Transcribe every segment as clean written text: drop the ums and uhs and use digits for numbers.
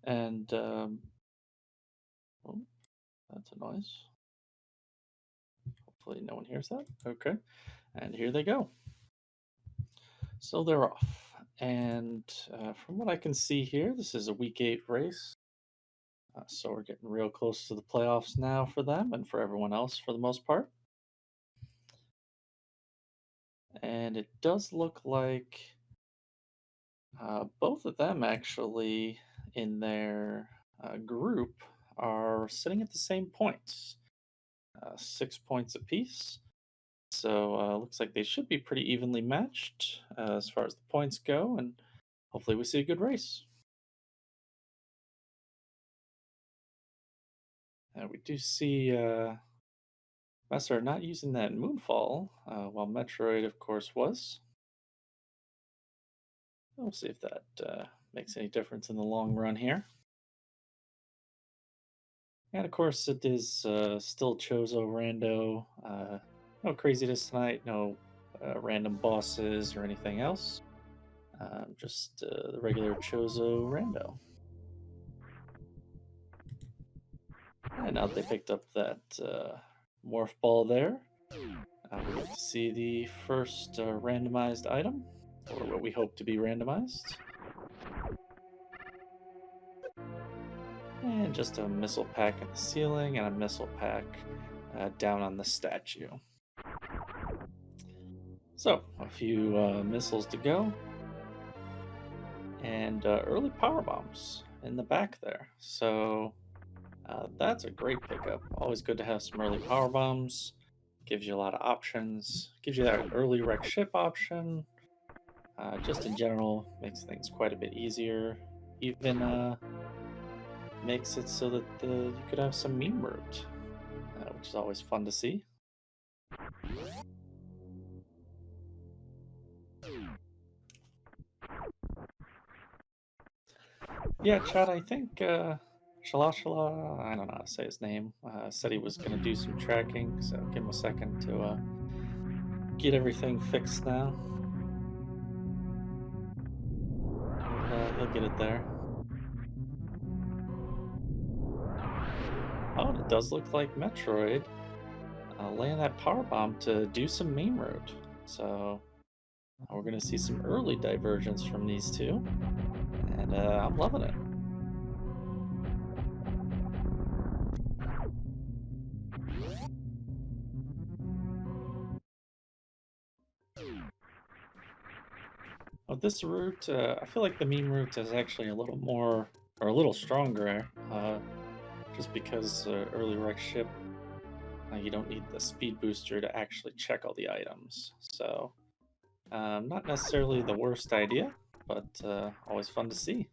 And oh, that's a noise. Hopefully no one hears that. Okay. And here they go. So they're off. And from what I can see here, this is a week 8 race. So we're getting real close to the playoffs now for them and for everyone else for the most part. And it does look like both of them actually in their group are sitting at the same points, 6 points apiece. So looks like they should be pretty evenly matched as far as the points go, and hopefully we see a good race. We do see Mesyr not using that Moonfall, while Metroid, of course, was. We'll see if that makes any difference in the long run here. And of course, it is still Chozo Rando. No craziness tonight, no random bosses or anything else. Just the regular Chozo Rando. And now that they picked up that morph ball there, we get to see the first randomized item, or what we hope to be randomized. And just a missile pack in the ceiling and a missile pack down on the statue. So, a few missiles to go. And early power bombs in the back there. So, that's a great pickup. Always good to have some early power bombs. Gives you a lot of options. Gives you that early wreck ship option. Just in general, makes things quite a bit easier. Even makes it so that you could have some meme route, which is always fun to see. Yeah, Chad, I think Shala, I don't know how to say his name, said he was going to do some tracking, so give him a second to get everything fixed now. He'll get it there. Oh, and it does look like Metroid laying that power bomb to do some meme route. So we're going to see some early divergence from these two, and I'm loving it. With this route, I feel like the meme route is actually a little more, or a little stronger, just because early wreck ship, you don't need the speed booster to actually check all the items. So, not necessarily the worst idea, but always fun to see.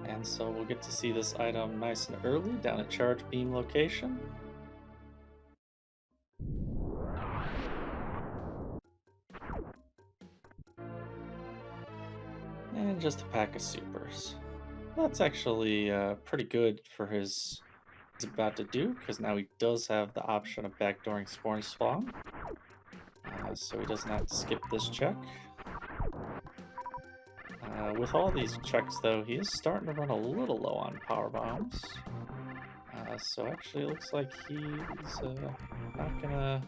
And so we'll get to see this item nice and early down at charge beam location. And just a pack of supers. That's actually pretty good for his he's about to do, because now he does have the option of backdooring Spawn Spawn. So he doesn't have to skip this check. With all these checks, though, he is starting to run a little low on power bombs. So actually, it looks like he's not gonna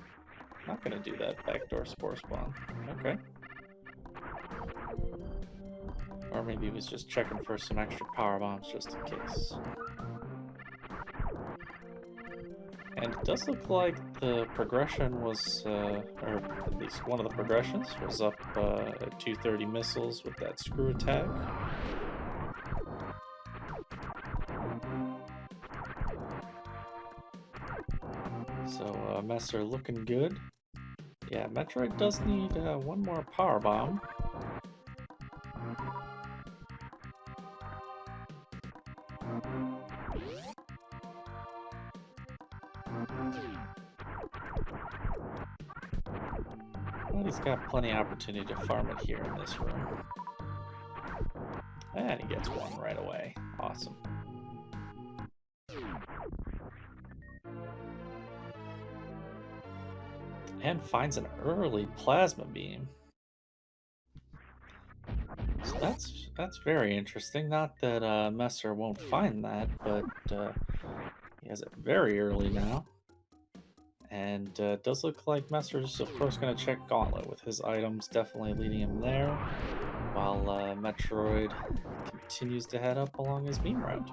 do that backdoor Spore Spawn. Okay. Or maybe he was just checking for some extra power bombs just in case. And it does look like the progression was, or at least one of the progressions was up at 230 missiles with that screw attack. So Mesyr looking good. Yeah, Metroid does need one more power bomb. But he's got plenty of opportunity to farm it here in this room. And he gets one right away. Awesome. And finds an early plasma beam. So that's very interesting. Not that Mesyr won't find that, but he has it very early now. And it does look like Mesyr's, of course, going to check Gauntlet with his items definitely leading him there, while Metroid continues to head up along his beam route.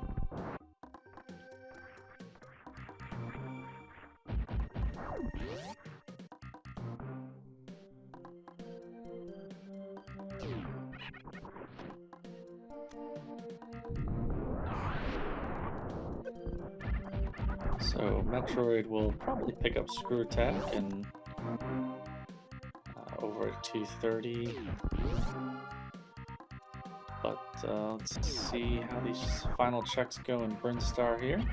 So Metroid will probably pick up Screw Attack and over at 230. But let's see how these final checks go in Brinstar here.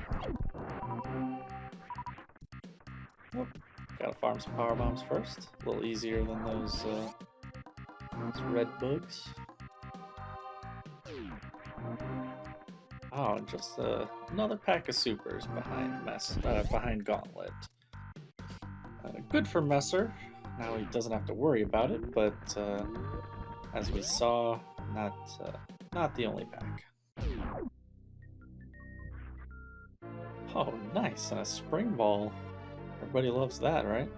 Oh, gotta farm some power bombs first. A little easier than those red bugs. Oh, and just another pack of supers behind Gauntlet. Good for Mesyr. Now he doesn't have to worry about it, but as we saw, not the only pack. Oh, nice, and a spring ball. Everybody loves that, right?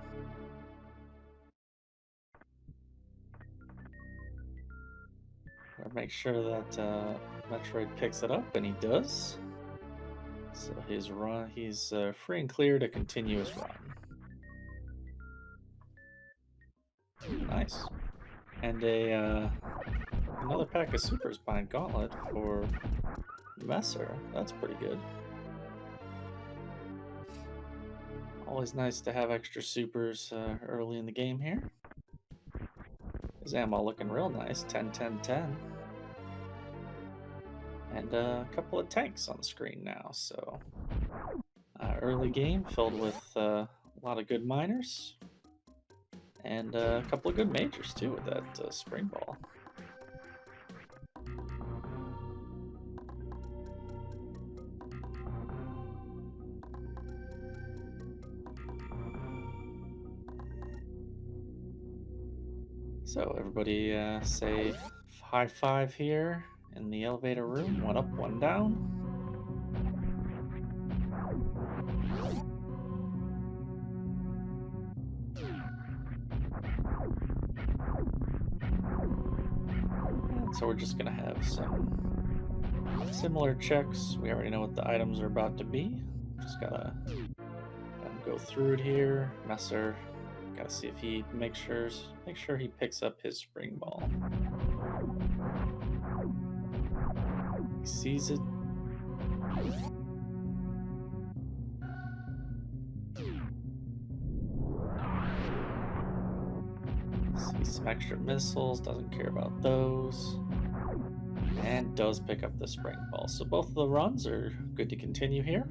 Gotta make sure that Metroid picks it up, and he does. So he's free and clear to continue his run. Nice. And another pack of supers behind Gauntlet for Mesyr. That's pretty good. Always nice to have extra supers early in the game here. His ammo looking real nice, 10, 10, 10. And a couple of tanks on the screen now, so early game filled with a lot of good miners. And a couple of good majors too with that spring ball. So everybody say high five here in the elevator room. One up, one down. And so we're just gonna have some similar checks. We already know what the items are about to be. Just gotta go through it here. Mesyr, gotta see if he make sure he picks up his spring ball. He sees it. Sees some extra missiles, doesn't care about those. And does pick up the spring ball. So both of the runs are good to continue here.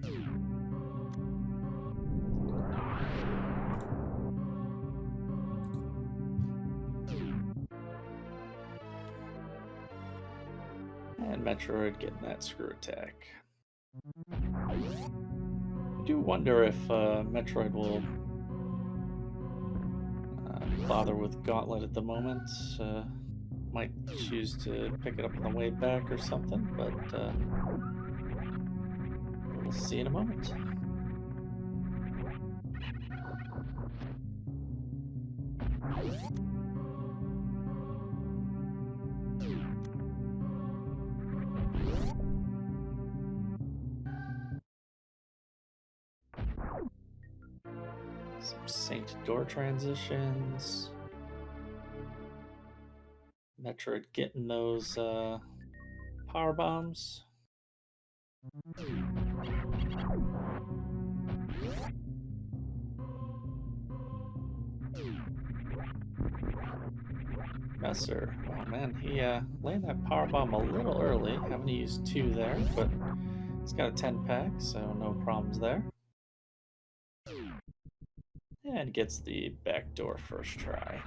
And Metroid getting that screw attack. I do wonder if Metroid will bother with Gauntlet at the moment. Might choose to pick it up on the way back or something, but we'll see in a moment. Some synced door transitions. Metroid getting those power bombs. Mesyr, oh man, he landed that power bomb a little early. Having to use 2 there, but he's got a 10 pack, so no problems there. And gets the back door first try.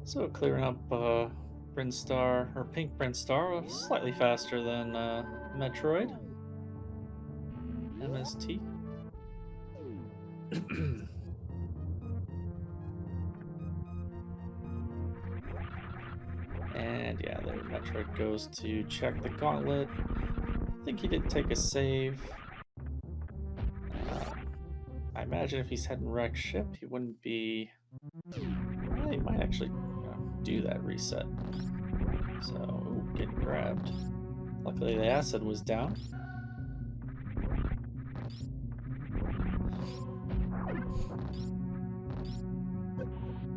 So clearing up Brinstar, or Pink Brinstar, slightly faster than Metroid. MST. Yeah, there Metroid goes to check the gauntlet. I think he did take a save. I imagine if he's heading wreck ship, he wouldn't be... Well, he might actually do that reset. So, ooh, getting grabbed. Luckily the acid was down.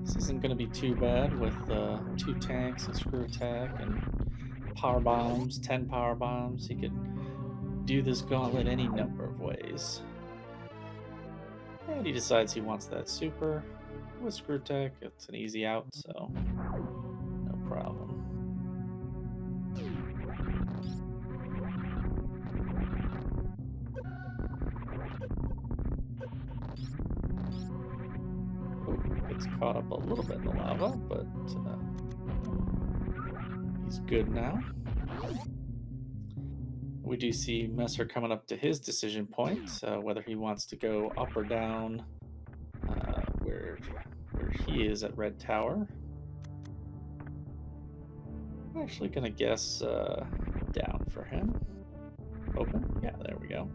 This isn't going to be too bad with 2 tanks, a screw attack, and power bombs, 10 power bombs. He could do this gauntlet any number of ways. And he decides he wants that super. With screw attack, it's an easy out, so no problem. Gets caught up a little bit in the lava, but he's good now. We do see Mesyr coming up to his decision point, whether he wants to go up or down where he is at Red Tower. I'm actually going to guess down for him. Open? Yeah, there we go.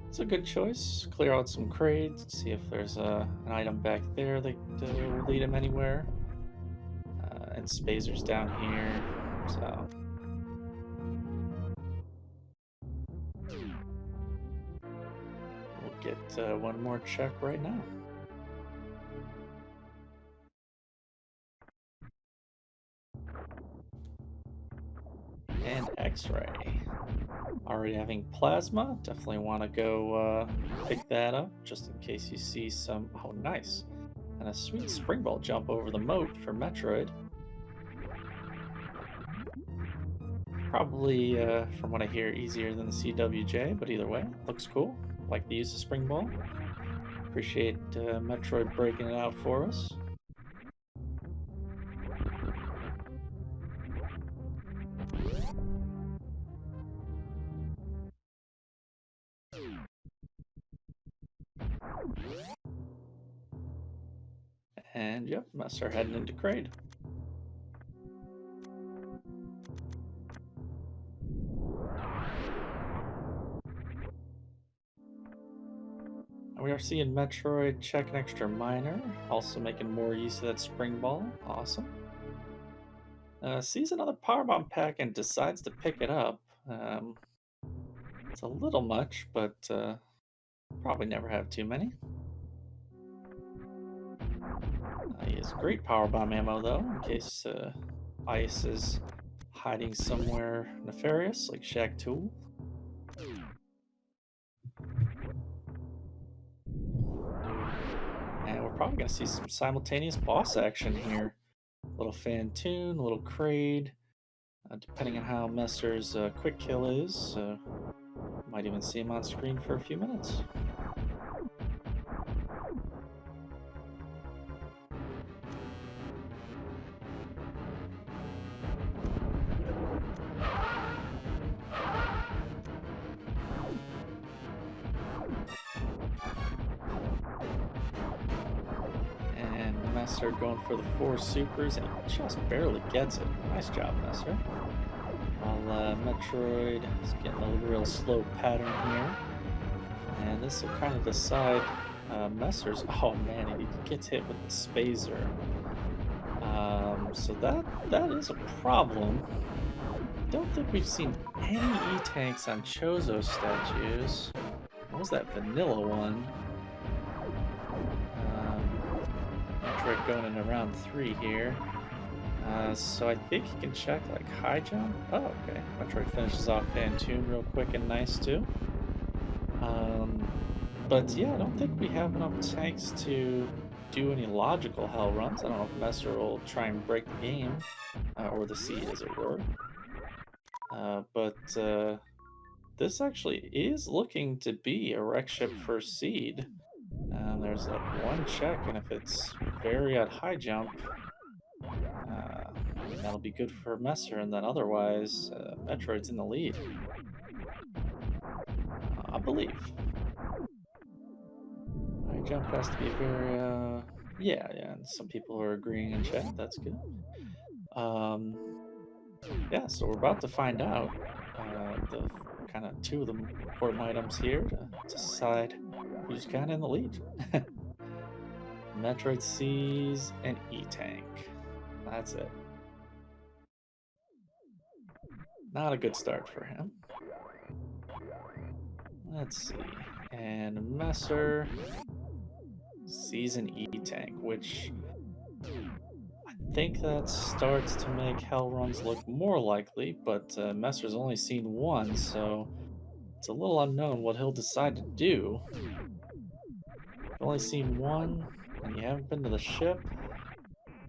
It's a good choice. Clear out some crates, see if there's an item back there that will lead him anywhere. And Spazer's down here, so... We'll get one more check right now. And X-ray. Already having plasma, definitely want to go pick that up just in case you see some... Oh, nice. And a sweet springball jump over the moat for Metroid. Probably, from what I hear, easier than the CWJ, but either way, looks cool. Like the use of springball. Appreciate Metroid breaking it out for us. And yep, Mesyr heading into Kraid. We are seeing Metroid check an extra miner, also making more use of that spring ball. Awesome. Sees another powerbomb pack and decides to pick it up. It's a little much, but probably never have too many. He has great powerbomb ammo though, in case Ice is hiding somewhere nefarious, like Shaq Tool. And we're probably going to see some simultaneous boss action here. A little Fantoon, a little Kraid. Depending on how Mesyr's quick kill is, might even see him on screen for a few minutes. Mesyr going for the 4 supers, and he just barely gets it. Nice job, Mesyr. While Metroid is getting a real slow pattern here. And this will kind of decide Mesyr's... Oh man, he gets hit with the Spazer. So that is a problem. Don't think we've seen any E-tanks on Chozo statues. What was that vanilla one? Metroid going in around 3 here. So I think he can check like high jump. Oh, okay. Metroid finishes off Fantoon real quick and nice too. But yeah, I don't think we have enough tanks to do any logical hell runs. I don't know if Mesyr will try and break the game, or the seed as it were. But this actually is looking to be a wreck ship for seed. There's like 1 check, and if it's very at high jump, that'll be good for Mesyr, and then otherwise, Metroid's in the lead. I believe. High jump has to be very, yeah, and some people are agreeing in chat, that's good. Um, yeah, so we're about to find out the kind of two of the important items here to decide who's kind of in the lead. Metroid Seas and E-Tank. That's it. Not a good start for him. Let's see. And Mesyr sees an E-Tank, which I think that starts to make hell runs look more likely, but Messer's only seen one, so it's a little unknown what he'll decide to do. You've only seen one, and you haven't been to the ship.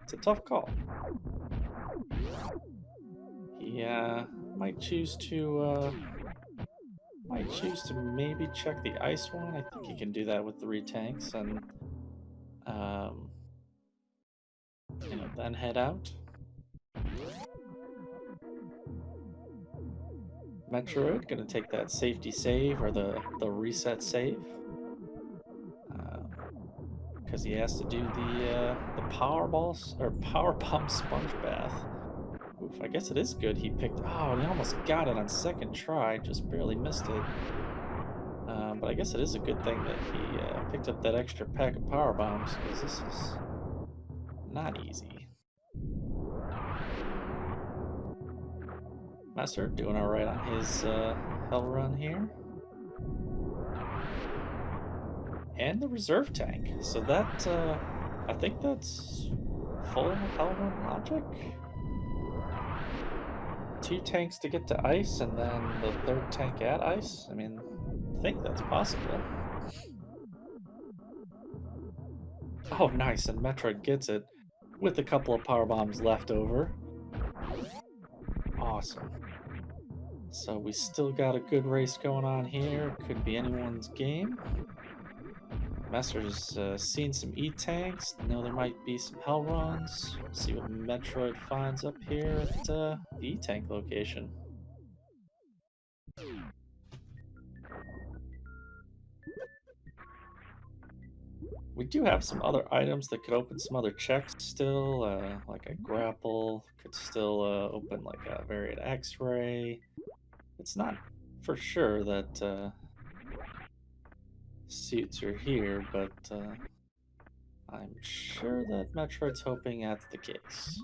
It's a tough call. He might choose to maybe check the ice one. I think he can do that with 3 tanks, and um, then head out. Metroid gonna take that safety save or the reset save, because he has to do the power balls or power pump sponge bath. Oof, I guess it is good he picked. Oh, he almost got it on second try, just barely missed it. But I guess it is a good thing that he picked up that extra pack of power bombs, because this is not easy. Mesyr doing all right on his hell run here. And the reserve tank. So that, I think that's full hell run logic. 2 tanks to get to ice, and then the 3rd tank at ice. I mean, I think that's possible. Oh, nice, and Metroid gets it with a couple of power bombs left over. Awesome. So we still got a good race going on here. Could be anyone's game. Mesyr's seen some E-tanks. Know there might be some hell runs. See what Metroid finds up here at the E-tank location. We do have some other items that could open some other checks still, like a grapple could still open like a variant X-ray. It's not for sure that suits are here, but I'm sure that Metroid's hoping that's the case.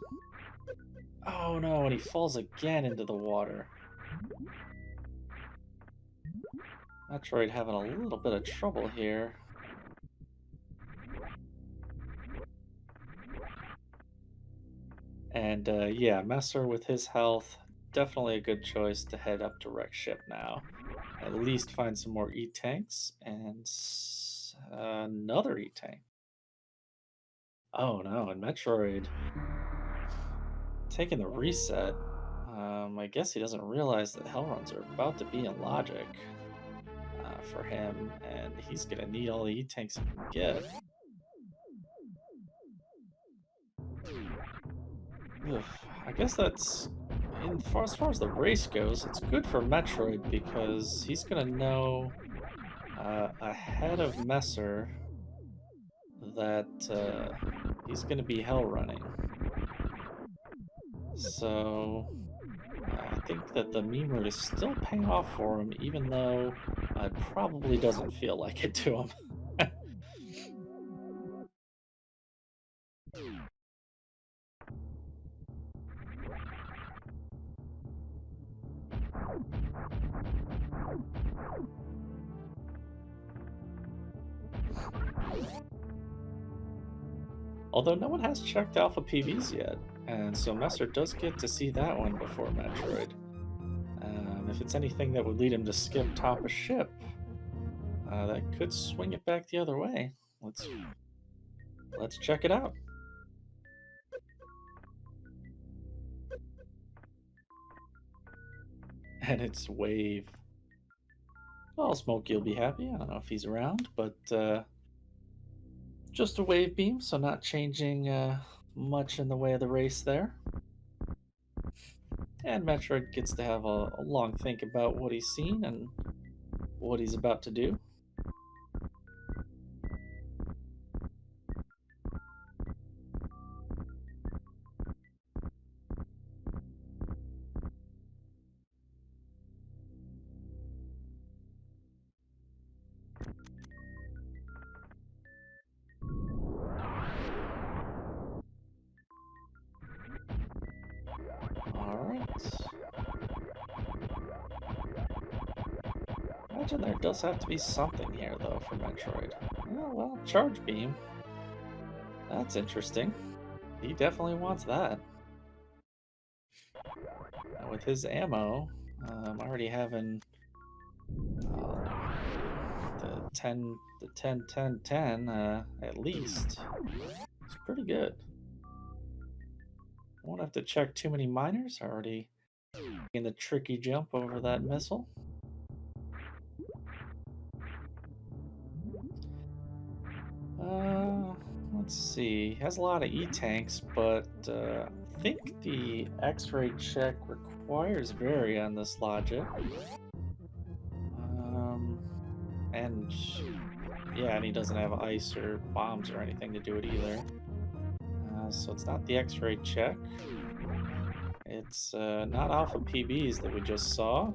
Oh no, and he falls again into the water. Metroid having a little bit of trouble here. And yeah, Mesyr with his health, definitely a good choice to head up to Wreck Ship now. At least find some more E-tanks and another E-tank. Oh no, and Metroid taking the reset. I guess he doesn't realize that hell runs are about to be in logic for him, and he's gonna need all the E-tanks he can get. Ugh, I guess that's as far as the race goes, it's good for Metroid because he's gonna know ahead of Mesyr that he's gonna be hell running. So I think that the meme route is still paying off for him, even though it probably doesn't feel like it to him. Although no one has checked Alpha PVs yet, and so Mesyr does get to see that one before Metroid. If it's anything that would lead him to skip top a ship, that could swing it back the other way. Let's check it out. And it's Wave. Well, Smokey will be happy. I don't know if he's around, but just a wave beam, so not changing much in the way of the race there. And Metroid gets to have a long think about what he's seen and what he's about to do. imagine there does have to be something here, though, for Metroid. Oh, well, Charge Beam. That's interesting. He definitely wants that. And with his ammo, I'm already having the 10, 10, 10, at least. It's pretty good. Won't have to check too many miners. Already in the tricky jump over that missile. Let's see. Has a lot of E-tanks, but I think the X-ray check requires Vary on this logic. And yeah, and he doesn't have ice or bombs or anything to do it either. So it's not the X-ray check. It's not Alpha PBs that we just saw.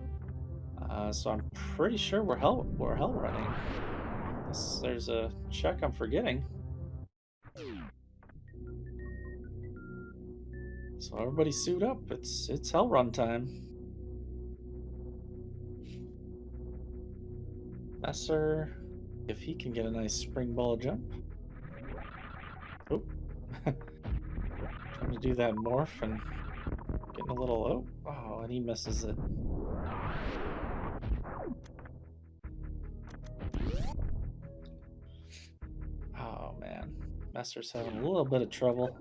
So I'm pretty sure we're hell running. Unless there's a check I'm forgetting. So everybody suit up. It's hell run time. Mesyr, if he can get a nice spring ball jump. Oh, trying to do that morph and getting a little oh, and he misses it. Oh man, Mesyr's having a little bit of trouble.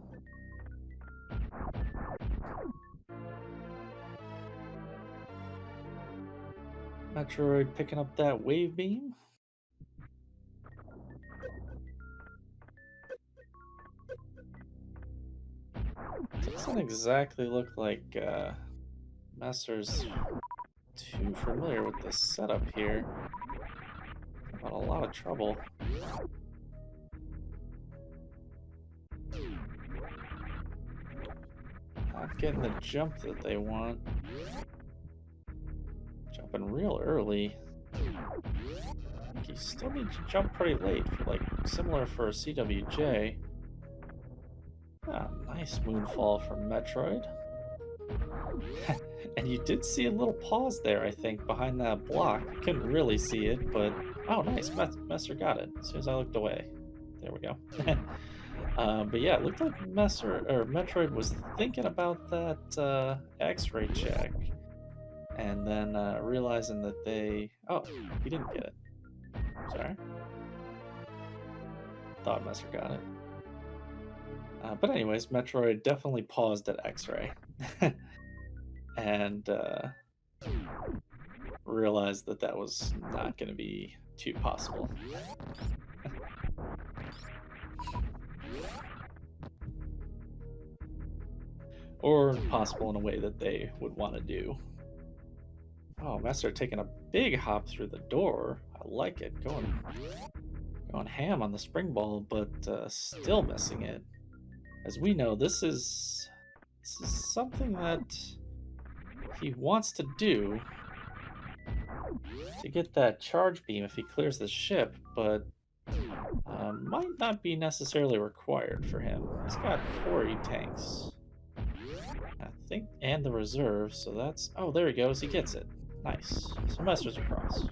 Metroid picking up that wave beam. Doesn't exactly look like Mesyr's too familiar with the setup here. Got a lot of trouble. Not getting the jump that they want. Jumping real early. I think you still need to jump pretty late, for like similar for CWJ. Ah, nice moonfall from Metroid. And you did see a little pause there, I think, behind that block. You couldn't really see it, but oh, nice. Mesyr got it as soon as I looked away. There we go. But yeah, it looked like Metroid was thinking about that X-ray check, and then realizing that he didn't get it. Sorry. Thought Mesyr got it. But anyways, Metroid definitely paused at X-ray. And realized that that was not going to be too possible. Or possible in a way that they would want to do. Oh, Mesyr taking a big hop through the door. I like it. Going ham on the spring ball, but still missing it. As we know, this is something that he wants to do to get that charge beam if he clears the ship, but might not be necessarily required for him. He's got 4 E-tanks, I think, and the reserve, so that's... Oh, there he goes. He gets it. Nice. So Mesyr's across.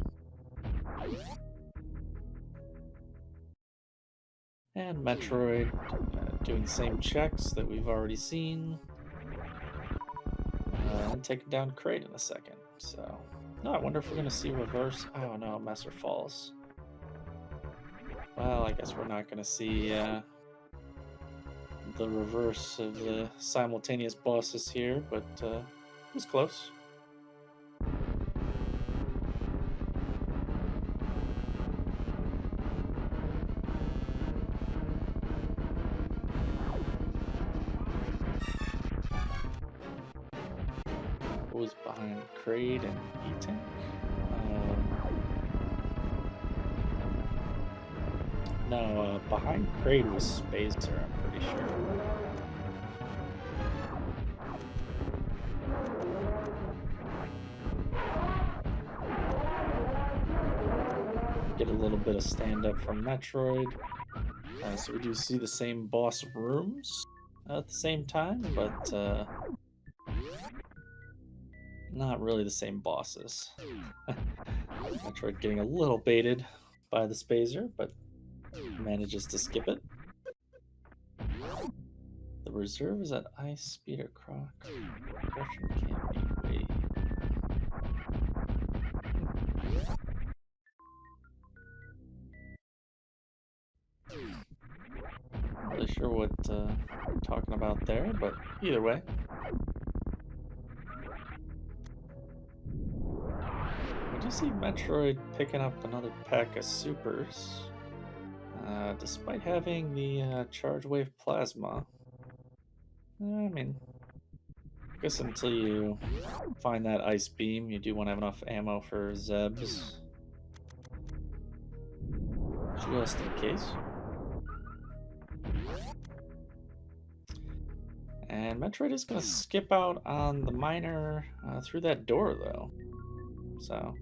And Metroid doing the same checks that we've already seen. And taking down Crate in a second. So, no, I wonder if we're going to see reverse. Oh no, Mesyr falls. Well, I guess we're not going to see the reverse of the simultaneous bosses here, but it was close. Was behind Crate and E-Tank. No, behind Crate was Spacer, I'm pretty sure. Get a little bit of stand-up from Metroid. So we do see the same boss rooms at the same time, but not really the same bosses. Metroid getting a little baited by the Spazer, but manages to skip it. The reserve is at ice, speed, or croc. Progression can't be wave. Not really sure what you're talking about there, but either way. We do see Metroid picking up another pack of supers, despite having the charge wave plasma. I mean, I guess until you find that ice beam, you do want to have enough ammo for Zebs. Just in case. And Metroid is going to skip out on the miner through that door, though. So,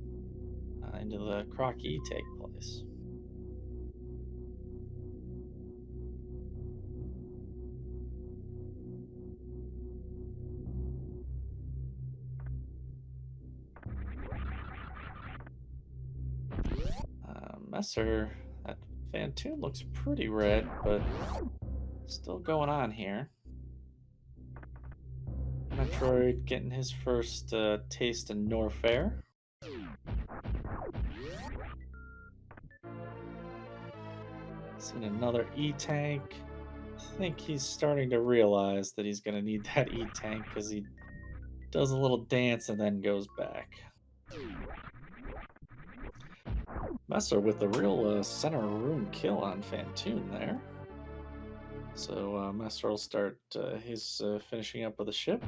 into the Croc-E take place. Mesyr, that Fantoon looks pretty red, but still going on here. Metroid getting his first taste of Norfair. Seen another E-Tank. I think he's starting to realize that he's going to need that E-Tank because he does a little dance and then goes back. Mesyr with the real center room kill on Fantoon there. So Mesyr will start his finishing up of the ship.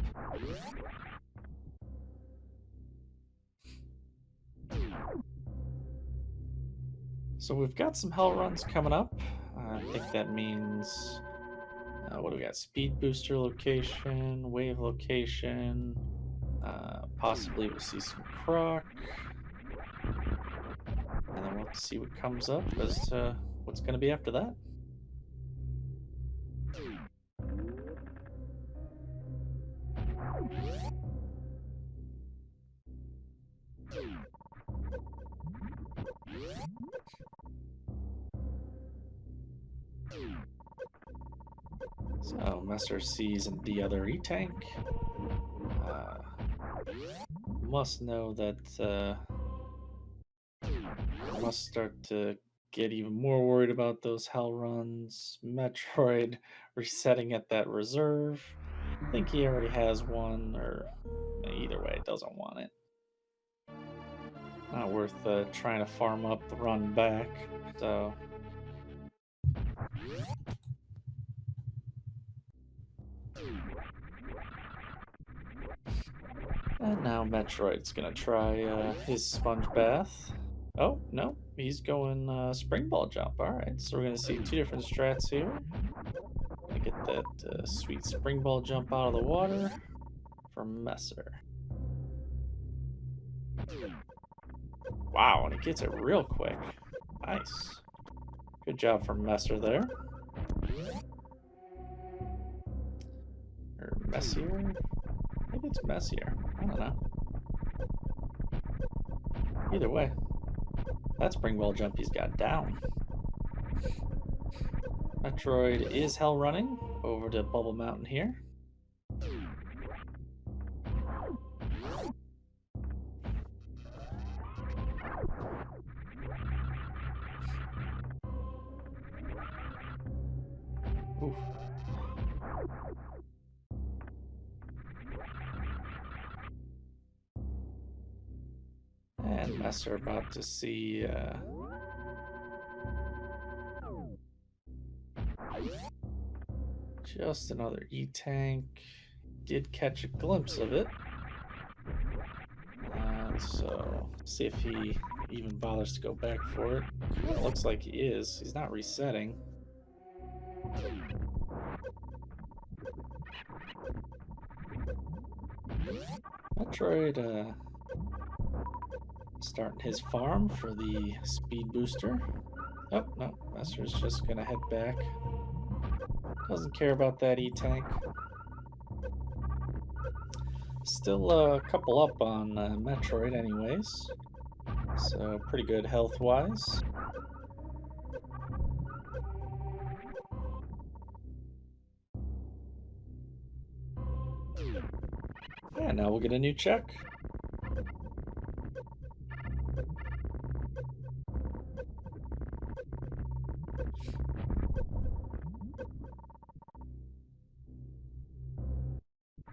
So we've got some hell runs coming up. I think that means, what do we got? Speed booster location, wave location, possibly we'll see some croc. And then we'll see what comes up as to what's going to be after that. So Mesyr sees the other E-Tank. Must know that must start to get even more worried about those hell runs. Metroid resetting at that reserve. I think he already has one, or either way, doesn't want it. Not worth trying to farm up the run back. So. And now Metroid's gonna try his sponge bath. Oh, no, he's going spring ball jump. Alright, so we're gonna see two different strats here. Gonna get that sweet spring ball jump out of the water from Mesyr. Wow, and he gets it real quick. Nice. Good job from Mesyr there. Or Mesyr? Maybe it's Mesyr. I don't know. Either way, that spring ball jump he's got down. Metroid is hell running over to Bubble Mountain here. Oof. And Mesyr about to see just another E-Tank. Did catch a glimpse of it. So see if he even bothers to go back for it. Kinda looks like he is. He's not resetting. Metroid starting his farm for the speed booster. Oh, no, Mesyr's just gonna head back. Doesn't care about that E-Tank. Still a couple up on Metroid anyways. So pretty good health-wise. Yeah, now we'll get a new check.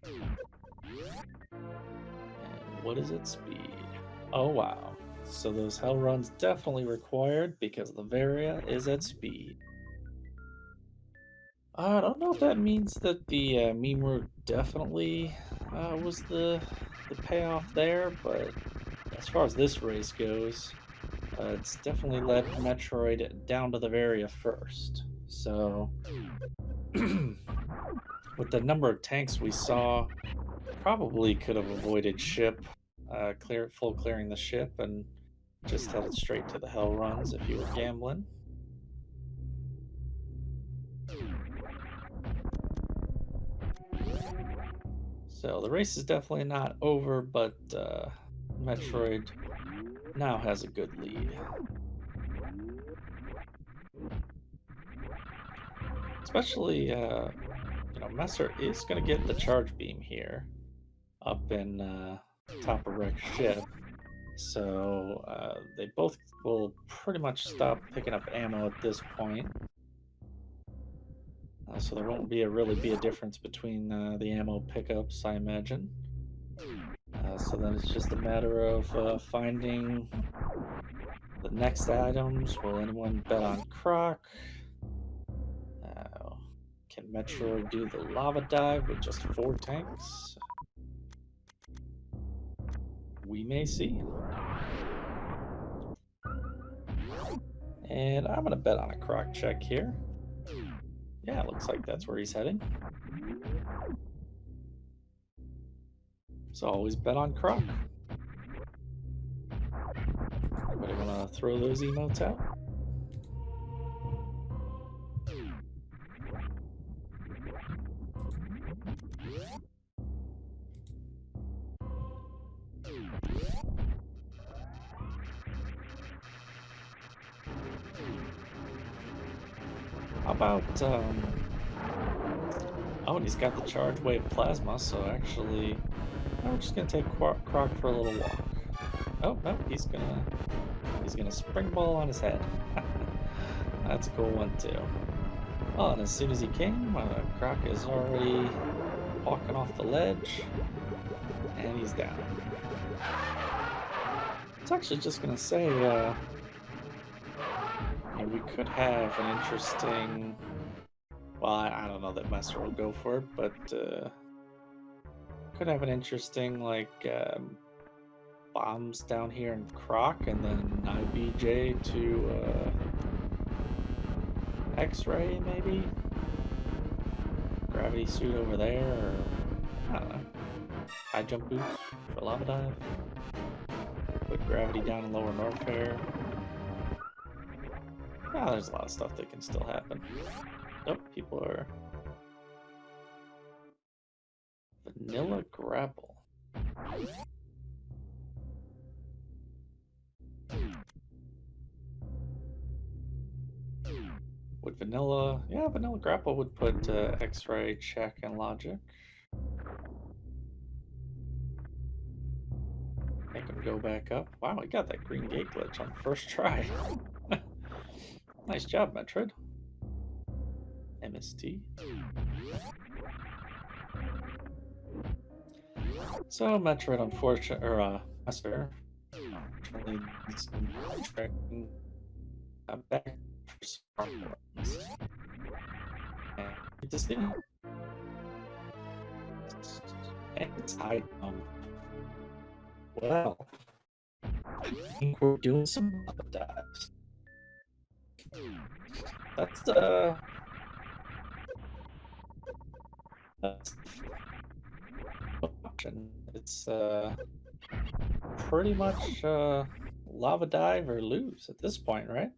And what is its speed? Oh, wow. So those hell runs definitely required because Lavaria is at speed. I don't know if that means that the meme route definitely was the payoff there, but as far as this race goes, it's definitely led Metroid down to Lavaria first. So, with the number of tanks we saw, probably could have avoided ship, full clearing the ship, and just headed straight to the hell runs if you were gambling. So the race is definitely not over, but Metroid now has a good lead. Especially, Mesyr is going to get the charge beam here up in top of Rex ship. So they both will pretty much stop picking up ammo at this point. So there won't really be a difference between the ammo pickups, I imagine. So then it's just a matter of finding the next items. Will anyone bet on Croc? Can Metroid do the lava dive with just 4 tanks? We may see. And I'm going to bet on a Croc check here. Yeah, it looks like that's where he's heading. So always bet on Croc. Anybody want to throw those emotes out? How about, oh, and he's got the charge wave plasma, so actually, we're just gonna take Croc for a little walk. Oh, no, he's gonna spring ball on his head. That's a cool one, too. Oh, and as soon as he came, Croc is already walking off the ledge, and he's down. I was actually just gonna say, we could have an interesting. Well, I don't know that Mesyr will go for it, but could have an interesting bombs down here in Croc, and then IBJ to X-ray maybe. Gravity suit over there, or I don't know. High jump boots for lava dive. Put gravity down in lower Norfair. Ah, there's a lot of stuff that can still happen. Oh, people are vanilla grapple. Would vanilla, yeah, vanilla grapple would put X-ray, check, and logic. Make him go back up. Wow, he got that green gate glitch on the first try. Nice job, Metroid. MST. So Metroid, unfortunately, or Mesyr, unfortunately, needs some tracking back for some ones. And it just didn't. And it's high jump. Well, I think we're doing some lava dives. That's that's the option. It's pretty much lava dive or lose at this point, right?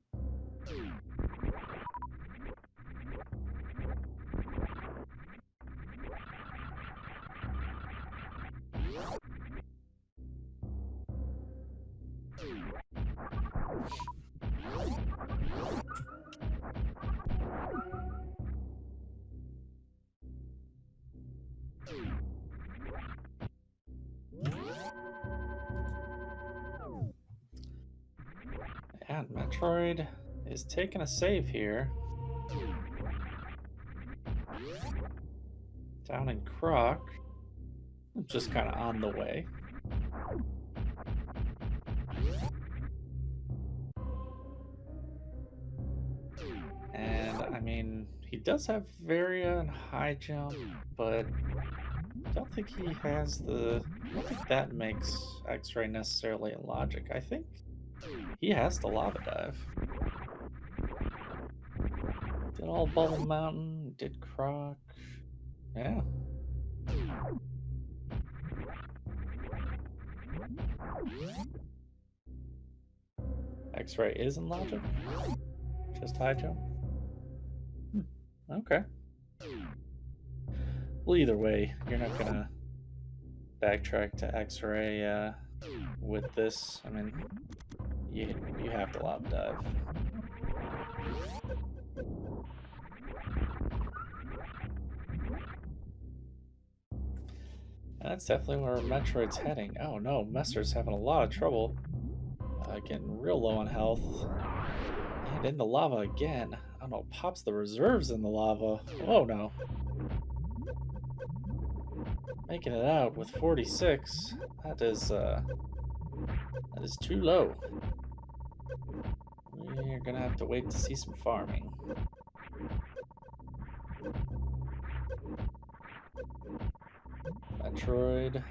Metroid is taking a save here. Down in Croc. Just kind of on the way. And I mean, he does have Varia and high jump, but I don't think he has I don't think that makes X-Ray necessarily in logic. I think he has the lava dive. Did all Bubble Mountain, did Croc. Yeah. X-Ray is in logic? Just high jump? Okay. Well, either way, you're not gonna backtrack to X-Ray with this. I mean, you have to lava dive. And that's definitely where Metroid's heading. Oh no, Mesyr's having a lot of trouble. Getting real low on health. And in the lava again. I don't know, pops the reserves in the lava. Oh no. Making it out with 46. That is too low. We're gonna have to wait to see some farming. Metroid.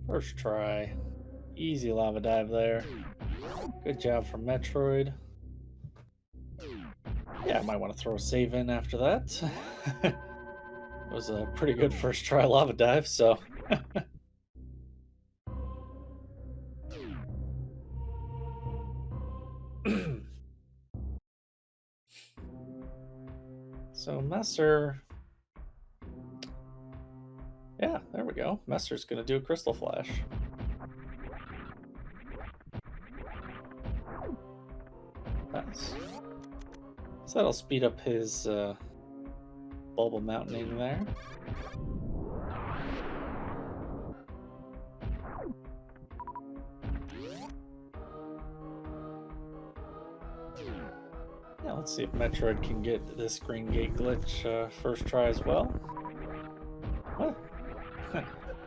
First try. Easy lava dive there. Good job from Metroid. Yeah, I might want to throw a save in after that. It was a pretty good first try lava dive, so. So Mesyr. Yeah, there we go. Mesyr's gonna do a Crystal Flash. Nice. So that'll speed up his Bubble Mountaining there. Yeah, let's see if Metroid can get this Green Gate glitch first try as well. Well,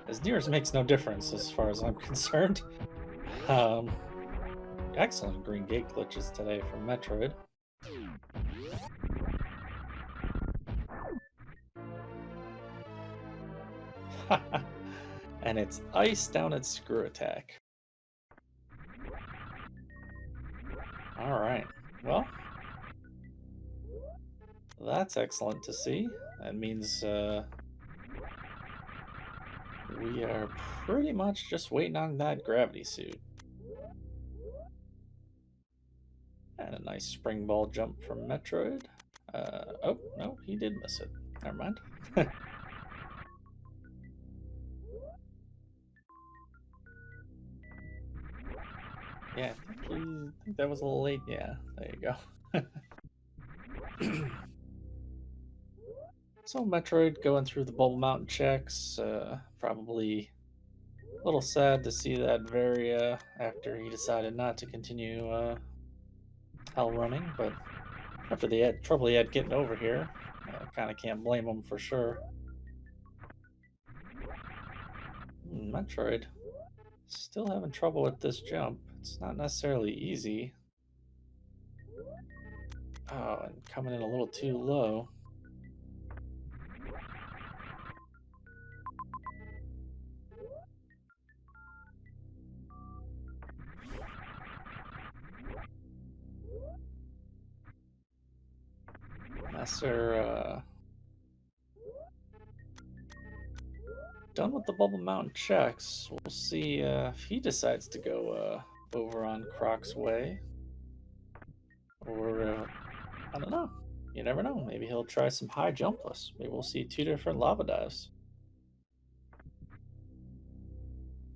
as near as makes no difference as far as I'm concerned. Excellent Green Gate glitches today from Metroid. And it's ice down at Screw Attack. Alright, well, that's excellent to see. That means we are pretty much just waiting on that gravity suit. And a nice spring ball jump from Metroid. Oh, no, he did miss it. Never mind. Yeah, I think that was a little late. Yeah, there you go. So Metroid going through the Bubble Mountain checks. Probably a little sad to see that Varia after he decided not to continue hell running, but after the trouble he had getting over here, kind of can't blame him for sure. Metroid still having trouble with this jump. It's not necessarily easy. Oh, and coming in a little too low. Mesyr done with the Bubble Mountain checks. We'll see if he decides to go over on Croc's way. Or, I don't know. You never know. Maybe he'll try some high jumpless. Maybe we'll see 2 different lava dives.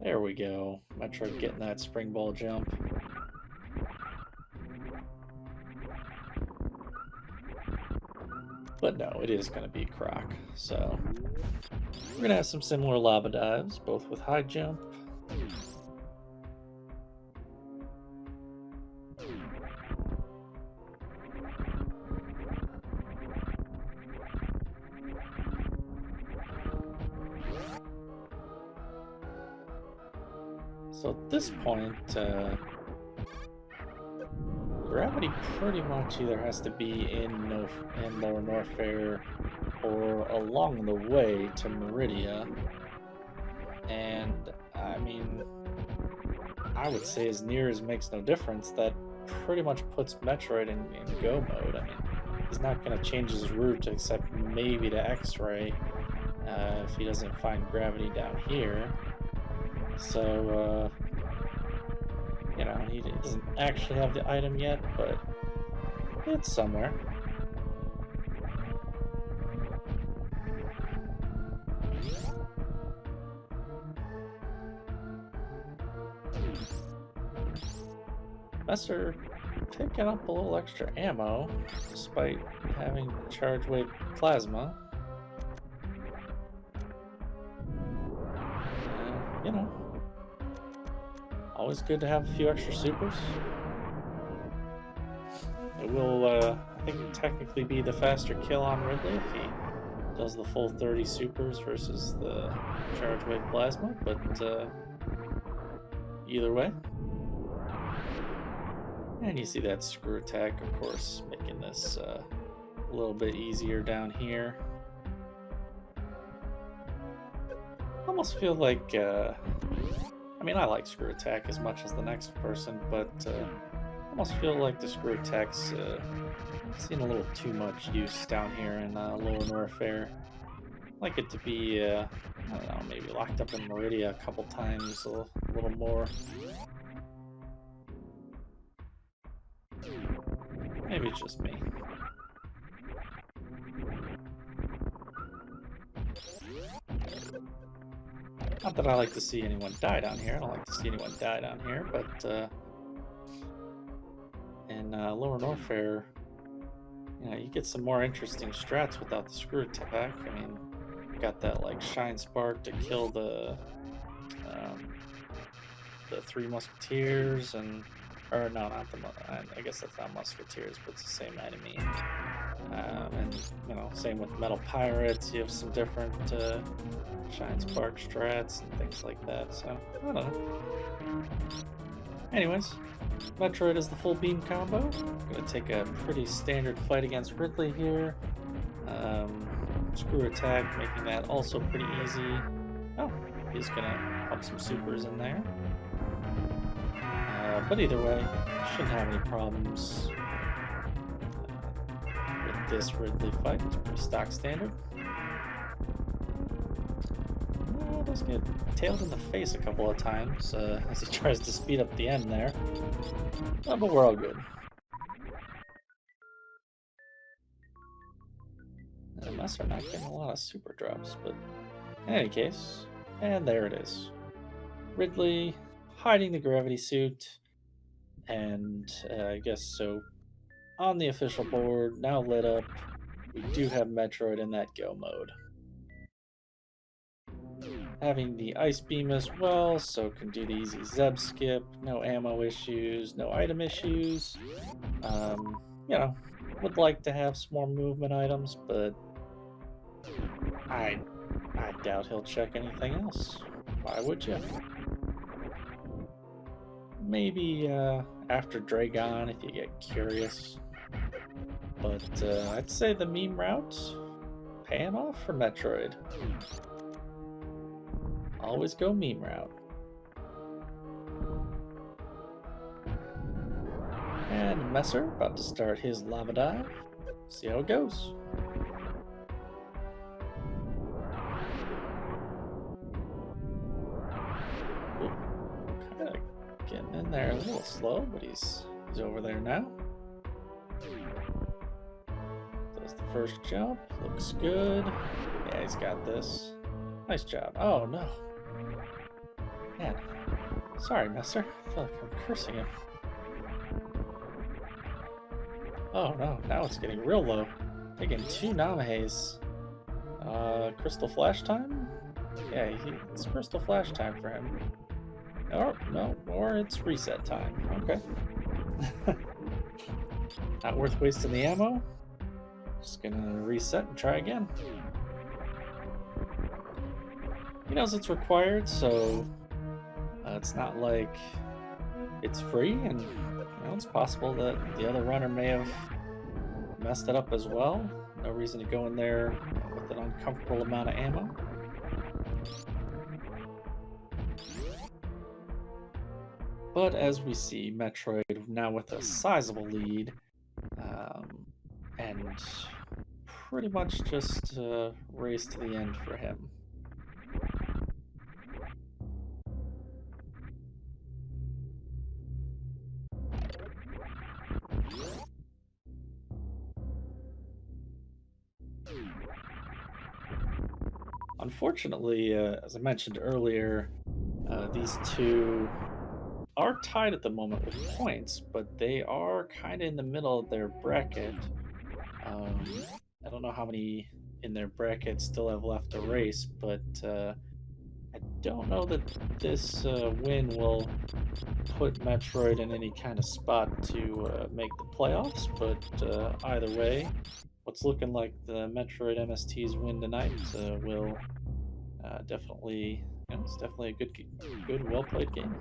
There we go. Metroid getting that spring ball jump. But no, it is going to be Croc. So we're going to have some similar lava dives, both with high jump. So at this point, gravity pretty much either has to be in Lower North Fair or along the way to Meridia. And I mean, I would say as near as makes no difference, that pretty much puts Metroid in go mode. I mean, he's not going to change his route except maybe to X-ray if he doesn't find gravity down here. So, you know, he doesn't actually have the item yet, but it's somewhere. Mesyr picking up a little extra ammo despite having charge wave plasma. You know, always good to have a few extra supers. It will, I think, technically be the faster kill on Ridley if he does the full 30 supers versus the charge wave plasma, but either way. And you see that screw attack, of course, making this a little bit easier down here. Almost feel like, I mean, I like screw attack as much as the next person, but almost feel like the screw attack's seen a little too much use down here in Lower North Fair. Like it to be, I don't know, maybe locked up in Meridia a couple times, a little more. Maybe it's just me. Not that I like to see anyone die down here. I don't like to see anyone die down here, but in Lower North Fair, you know, you get some more interesting strats without the screw attack. I mean, you got that like shine spark to kill the Three Musketeers, and or no, not the. I guess that's not Musketeers, but it's the same enemy. And you know, same with Metal Pirates. You have some different shine spark strats and things like that. So I don't know. Anyways, Metroid is the full beam combo. Gonna take a pretty standard fight against Ridley here. Screw attack, making that also pretty easy. Oh, he's gonna pump some supers in there. But either way, shouldn't have any problems with this Ridley fight. It's pretty stock standard. Does get tailed in the face a couple of times as he tries to speed up the end there. But we're all good. Unless they're not getting a lot of super drops, but in any case, and there it is. Ridley hiding the gravity suit, and I guess so on the official board, now lit up, we do have Metroid in that go mode. Having the ice beam as well, so can do the easy Zeb skip, no ammo issues, no item issues. You know, would like to have some more movement items, but I doubt he'll check anything else. Why would you? Maybe after Dragon if you get curious. But I'd say the meme route paying off for Metroid. Always go meme route. And Mesyr about to start his lava dive. See how it goes. Kind of getting in there a little slow, but he's over there now. Does the first jump. Looks good. Yeah, he's got this. Nice job. Oh no. Man, sorry, Mesyr. I feel like I'm cursing him. Oh no, now it's getting real low. Taking 2 Namahes. Crystal Flash time? Yeah, it's Crystal Flash time for him. Or, no, or it's reset time. Okay. Not worth wasting the ammo. Just gonna reset and try again. He knows it's required, so It's not like it's free, and it's possible that the other runner may have messed it up as well. No reason to go in there with an uncomfortable amount of ammo. But as we see, Metroid now with a sizable lead, and pretty much just race to the end for him. Unfortunately, as I mentioned earlier, these two are tied at the moment with points, but they are kind of in the middle of their bracket. I don't know how many in their bracket still have left to race, but I don't know that this win will put Metroid in any kind of spot to make the playoffs. But either way, what's looking like the Metroid MST's win tonight will definitely, it's definitely a good, well played game.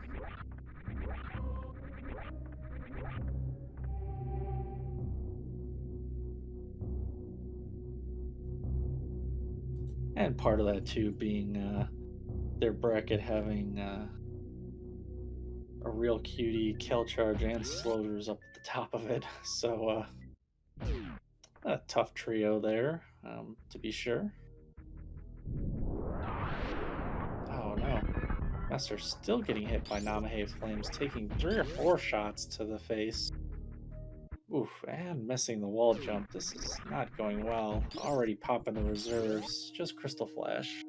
And part of that too being their bracket having a real cutie kill charge and slowers up at the top of it. So a tough trio there, to be sure. Oh no. Mesyr still getting hit by Namahe Flames, taking 3 or 4 shots to the face. Oof, and missing the wall jump. This is not going well. Already popping the reserves. Just Crystal Flash.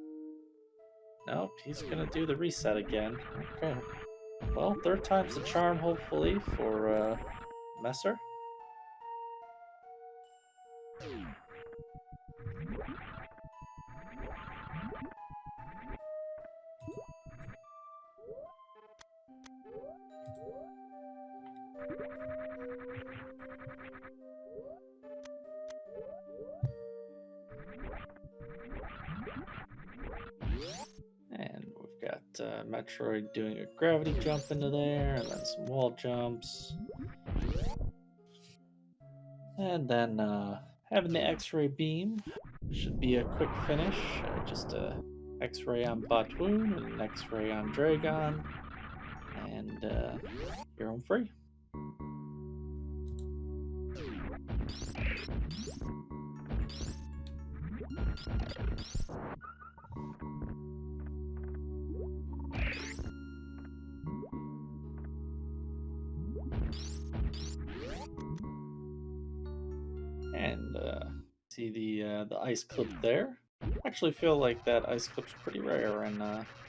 Nope, he's gonna do the reset again. Okay. Well, third time's the charm, hopefully, for Mesyr. And we've got Metroid doing a gravity jump into there, and then some wall jumps. And then having the X-ray beam should be a quick finish. Just a X-ray on Batwoon and an X-ray on Dragon, and you're home free. And see the ice clip there. Actually feel like that ice clip's pretty rare in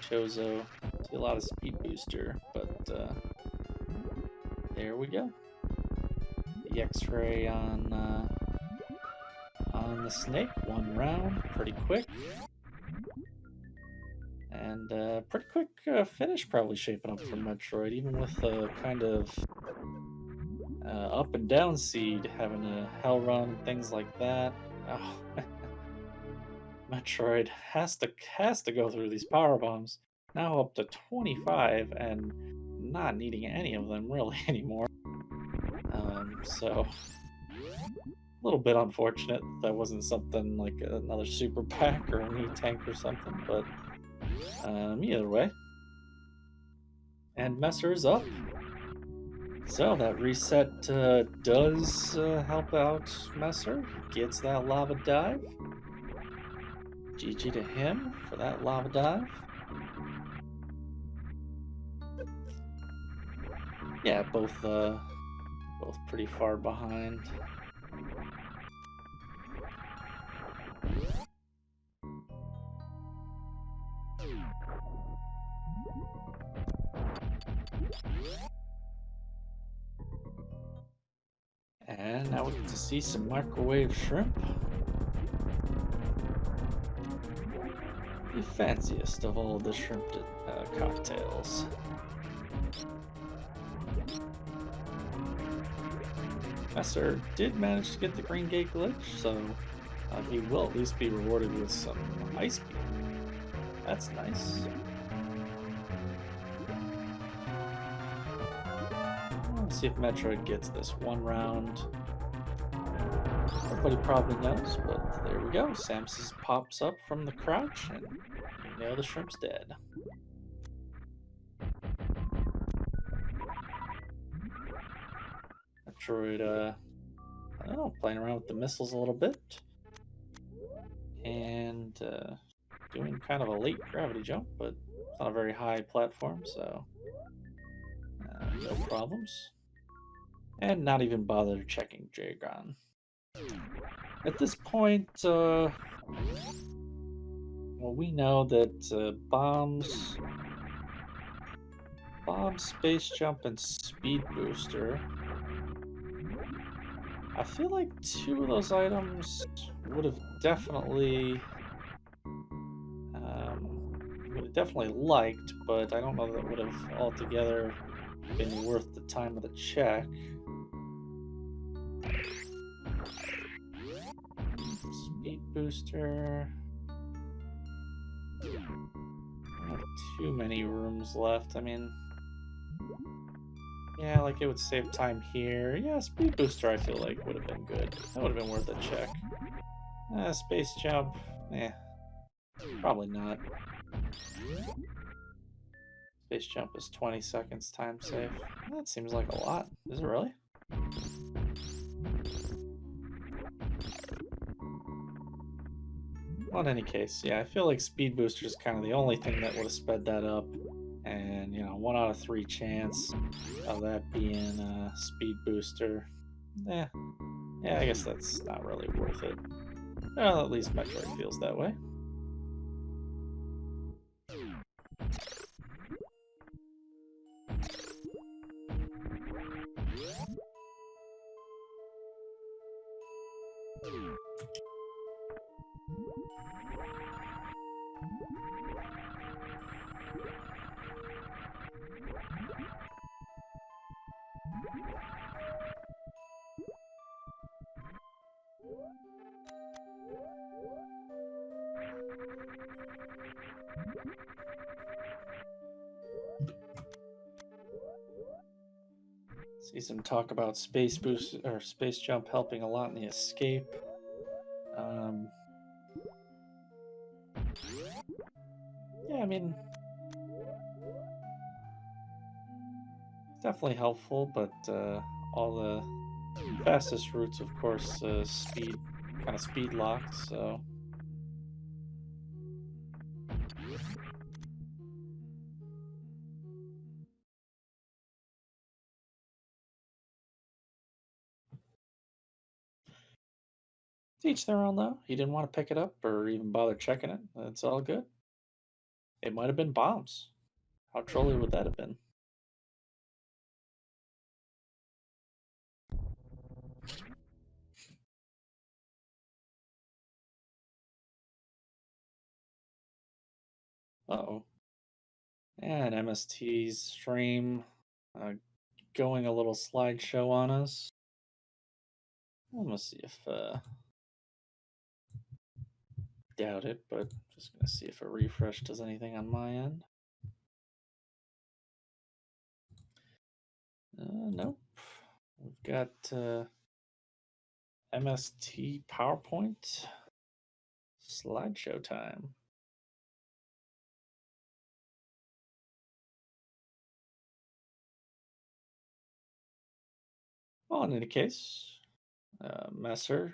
Chozo. See a lot of speed booster, but there we go. The X-ray on the snake, 1 round, pretty quick. And pretty quick finish probably shaping up for Metroid, even with the kind of up and down seed, having a hell run and things like that. Oh, Metroid has to go through these power bombs. Now up to 25 and not needing any of them really anymore. So a little bit unfortunate that wasn't something like another super pack or a knee tank or something, but either way. And Mesyr's up. So that reset does help out Mesyr. Gets that lava dive. GG to him for that lava dive. Yeah, both pretty far behind. And now we get to see some microwave shrimp. The fanciest of all the shrimp cocktails. Mesyr did manage to get the green gate glitch, so he will at least be rewarded with some ice beam. That's nice. Let's see if Metroid gets this one round. Everybody probably knows, but there we go. Samus pops up from the crouch, and you know the shrimp's dead. Metroid, I don't know, playing around with the missiles a little bit. And doing kind of a late gravity jump, but it's not a very high platform, so no problems. And not even bother checking Jagon. At this point, well, we know that bombs, space jump, and speed booster. I feel like two of those items would have definitely liked, but I don't know that would have altogether been worth the time of the check. Speed booster. Not too many rooms left. I mean, yeah, like it would save time here. Yeah, speed booster I feel like would have been good. That would have been worth a check. Space jump. Probably not. Space jump is 20 seconds time save. That seems like a lot. Is it really? Well, in any case, yeah, I feel like speed booster is kind of the only thing that would have sped that up. And, 1 out of 3 chance of that being a speed booster. Yeah, I guess that's not really worth it. Well, at least Metroid feels that way. See some talk about space boost or space jump helping a lot in the escape. Yeah, I mean, it's definitely helpful, but all the fastest routes, of course, speed locked. So. To each their own, though. He didn't want to pick it up or even bother checking it. That's all good. It might have been bombs. How trolly would that have been? Uh-oh. And MST's stream going a little slideshow on us. Let's see if... doubt it, but just going to see if a refresh does anything on my end. Nope. We've got MST PowerPoint slideshow time. Well, in any case, Mesyr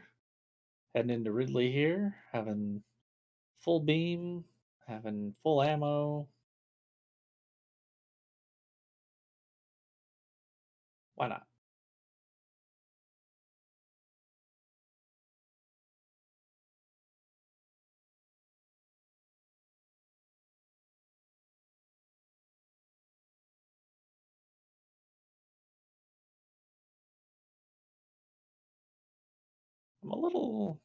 heading into Ridley here, having full beam, having full ammo. Why not? I'm a little...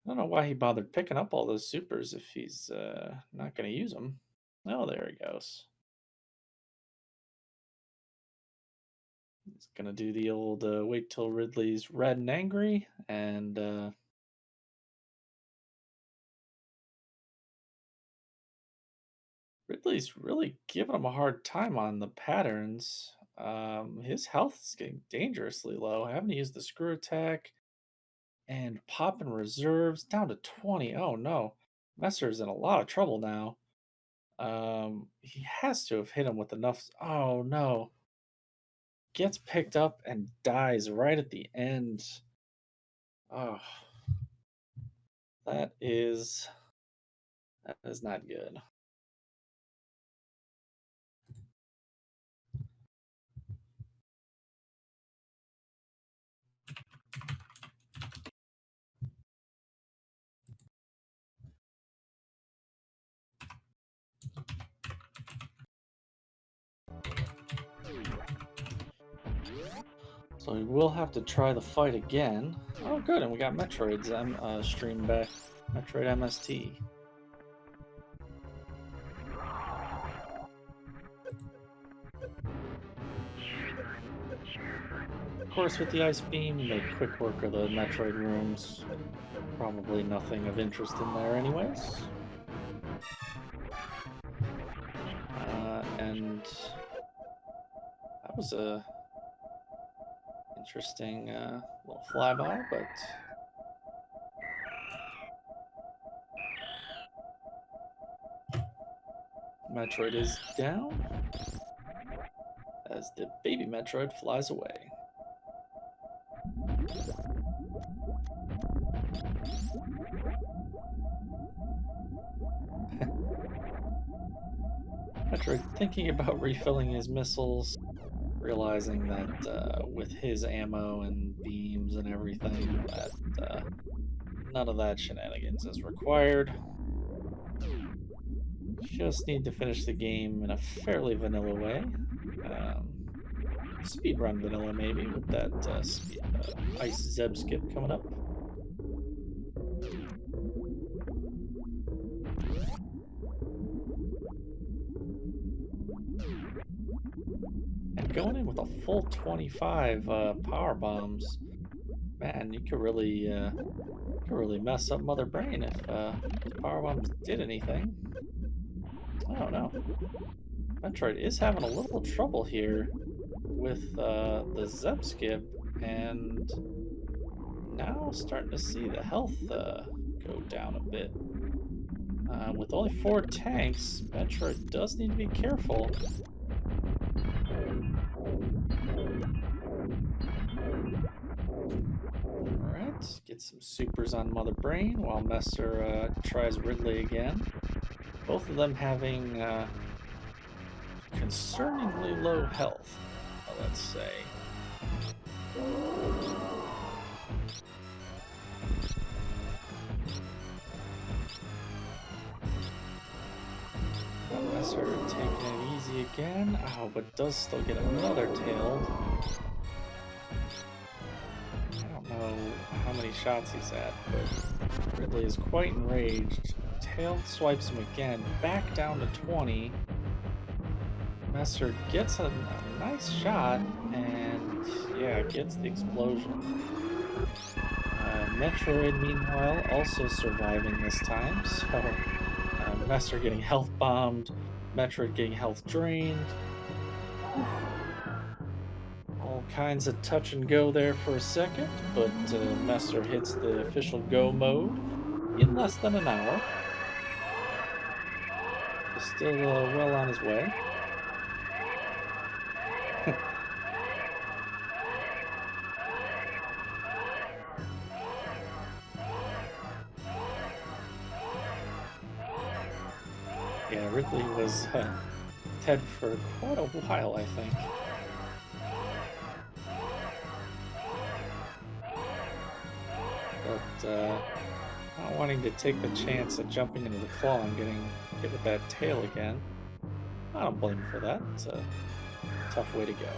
I don't know why he bothered picking up all those supers if he's not going to use them. Oh, there he goes. He's going to do the old wait till Ridley's red and angry, and Ridley's really giving him a hard time on the patterns. His health is getting dangerously low. Having to use the screw attack and popping reserves down to 20. Oh no. Messer's in a lot of trouble now. He has to have hit him with enough. Oh no. Gets picked up and dies right at the end. Oh, that is not good. So we will have to try the fight again. Oh, good, and we got Metroid's stream back. Metroid MST. Of course, with the ice beam, you made quick work of the Metroid rooms. Probably nothing of interest in there, anyways. And that was a interesting little flyby, but Metroid is down as the baby Metroid flies away. Metroid thinking about refilling his missiles, realizing that with his ammo and beams and everything, that none of that shenanigans is required. Just need to finish the game in a fairly vanilla way. Speedrun vanilla, maybe, with that ice Zeb skip coming up. And going in with a full 25 power bombs, man, you could really mess up Mother Brain if those power bombs did anything. I don't know. Metroid is having a little trouble here with the Zeb skip, and now starting to see the health go down a bit. With only 4 tanks, Metroid does need to be careful. Alright, get some supers on Mother Brain while Mesyr tries Ridley again. Both of them having concerningly low health, let's say. Mesyr taking it easy again. Oh, but does still get another tailed. I don't know how many shots he's at, but Ridley is quite enraged. Tailed swipes him again, back down to 20. Mesyr gets a nice shot, and yeah, gets the explosion. Metroid, meanwhile, also surviving this time, so Mesyr getting health bombed, Metroid getting health drained. All kinds of touch and go there for a second, but Mesyr hits the official go mode in less than an hour. He's still well on his way. Yeah, Ridley was dead for quite a while, I think. But not wanting to take the chance of jumping into the claw and getting hit with that tail again. I don't blame him for that. It's a tough way to go.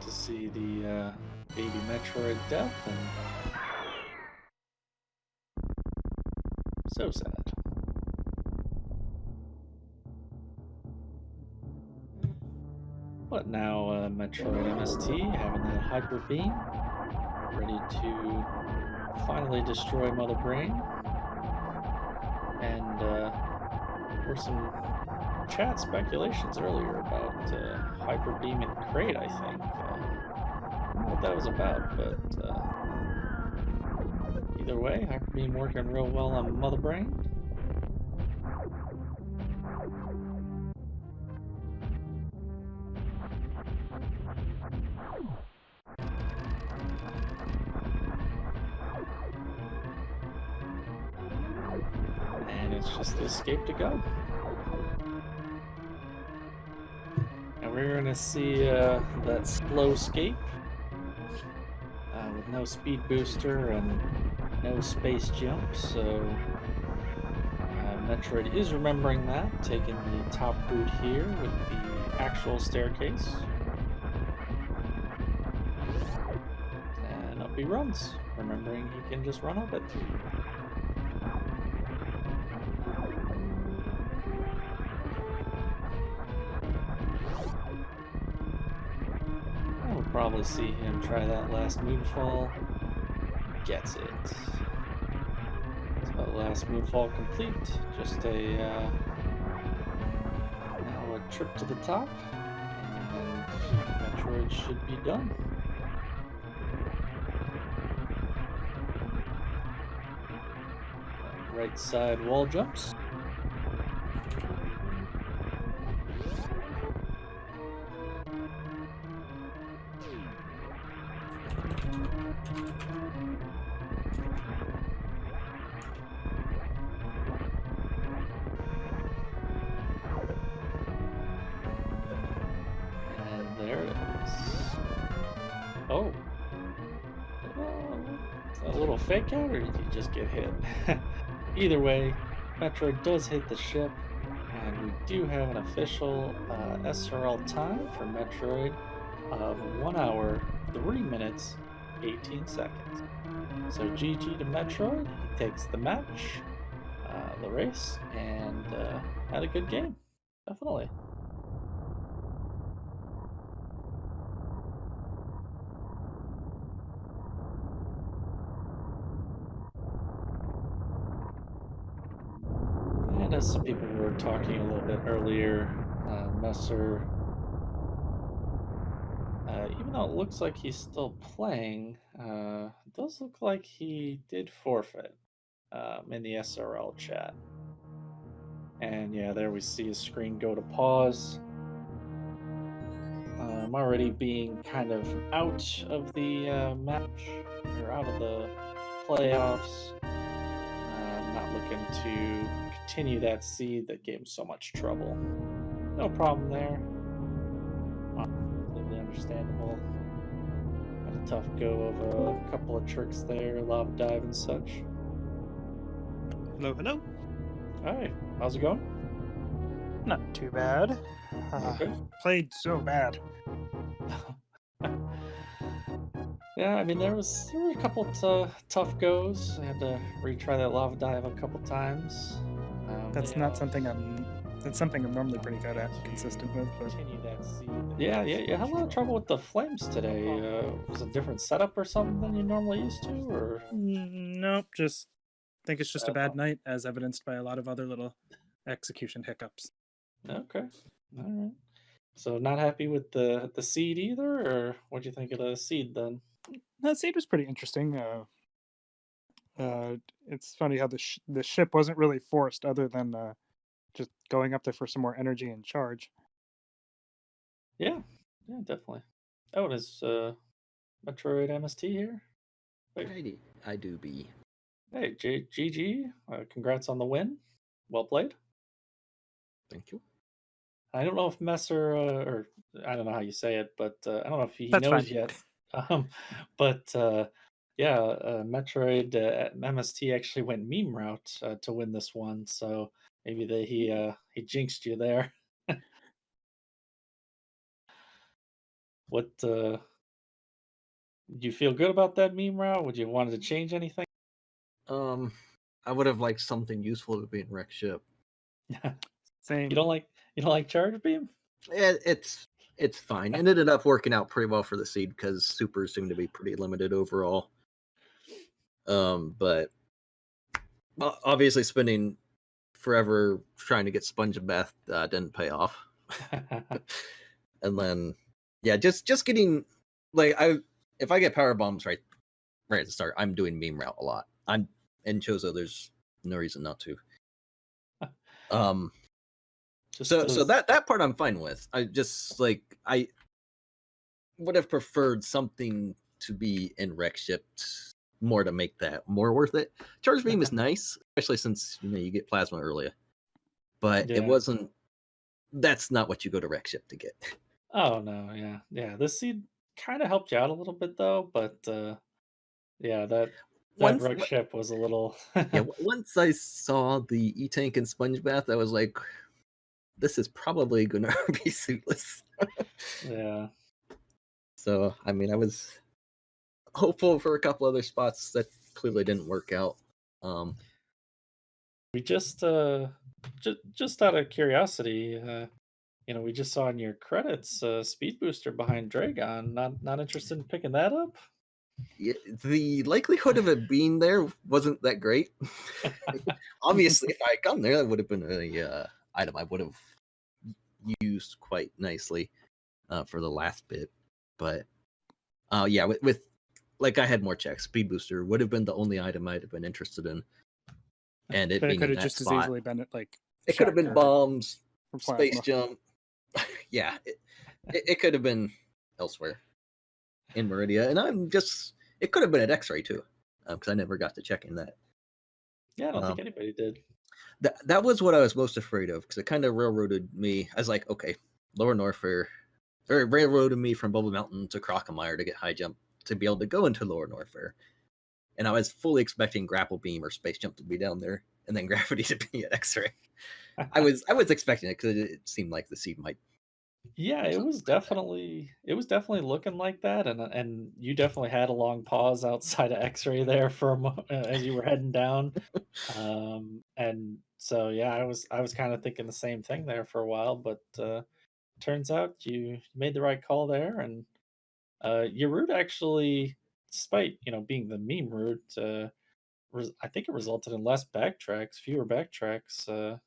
To see the baby Metroid death, and So sad. But now MetroidMst having that hyper beam, ready to finally destroy Mother Brain. And there were some chat speculations earlier about hyper beam and crate. I think I don't know what that was about, but either way, hyper beam working real well on Mother Brain. And it's just the escape to go. And we're going to see that slow escape with no speed booster and no space jump. So Metroid is remembering that, taking the top route here with the actual staircase. And up he runs, remembering he can just run up it. We'll probably see him try that last moonfall. Gets it. So last moonfall complete. Just a now a trip to the top, and Metroid should be done. Right side wall jumps. And there it is. Oh. A little fake out, or did you just get hit? Either way, Metroid does hit the ship, and we do have an official SRL time for Metroid of 1 hour, 3 minutes, 18 seconds. So GG to Metroid. He takes the match, the race, and had a good game. Definitely. And as some people were talking a little bit earlier, Mesyr, even though it looks like he's still playing, it does look like he did forfeit in the SRL chat. And yeah, there we see his screen go to pause. I'm already being kind of out of the match, or out of the playoffs. I'm not looking to continue that seed that gave him so much trouble. No problem there. Completely understandable. Had a tough go of a couple of tricks there, lava dive and such. Hello, hello. Hi, how's it going? Not too bad. Okay. Played so bad. Yeah, I mean there were a couple tough goes. I had to retry that lava dive a couple times. That's not something I'm. That's something I'm normally pretty good at, consistent with. But Yeah, you had a lot of trouble with the flames today. Was it a different setup or something than you normally used to, or? nope, just think it's just a bad night, as evidenced by a lot of other little execution hiccups. Okay, all right. So not happy with the seed either, or what'd you think of the seed then? That seed was pretty interesting. It's funny how the ship wasn't really forced, other than just going up there for some more energy and charge. Yeah, yeah, definitely. Oh, and is Metroid MST here? Wait. I do be. Hey, GG. Congrats on the win. Well played. Thank you. I don't know if Messer, or I don't know how you say it, but I don't know if he That's knows fine. yet. But yeah, Metroid MST actually went meme route to win this one, so maybe he jinxed you there. What do you feel good about that meme route? Would you wanted to change anything? Um, I would have liked something useful to be in wreck ship. Same. You don't like charge beam? It's fine. It ended up working out pretty well for the seed because supers seem to be pretty limited overall. But obviously spending forever trying to get Sponge Bath didn't pay off. And then yeah, just getting like if I get power bombs right at the start, I'm doing meme route a lot. I'm in Chozo, there's no reason not to. So that part I'm fine with. I just like I would have preferred something to be in wreck shipped more to make that more worth it. Charge beam is nice, especially since you get plasma earlier. But it wasn't. That's not what you go to wreck ship to get. Oh no, yeah. This seed kind of helped you out a little bit though, but yeah, that wreck ship was a little. Yeah, once I saw the E-Tank and Sponge Bath, I was like, this is probably going to be suitless. Yeah. So, I mean, I was hopeful for a couple other spots that clearly didn't work out. We just out of curiosity, we just saw in your credits speed booster behind Dragon. Not interested in picking that up? Yeah, the likelihood of it being there wasn't that great. Obviously, if I had gone there, that would have been a item I would have used quite nicely for the last bit. But yeah, with like I had more checks. Speed booster would have been the only item I'd have been interested in, and it being could in have that just spot, as easily been like it could have been bombs, plasma. space jump. Yeah, it could have been elsewhere in Meridia, and it could have been at X-Ray too, because I never got to checking that. Yeah, I don't think anybody did. That was what I was most afraid of, because it kind of railroaded me. I was like, okay, Lower Norfair, or it railroaded me from Bubble Mountain to Crocomire to get high jump to be able to go into Lower Norfair. And I was fully expecting Grapple Beam or Space Jump to be down there, and then Gravity to be at X-Ray. I was expecting it because it seemed like the seed might. Yeah, it was definitely looking like that, and you definitely had a long pause outside of X-Ray there for as you were heading down, and so yeah, I was kind of thinking the same thing there for a while, but turns out you made the right call there, and your route actually, despite being the meme route, I think it resulted in less backtracks, fewer backtracks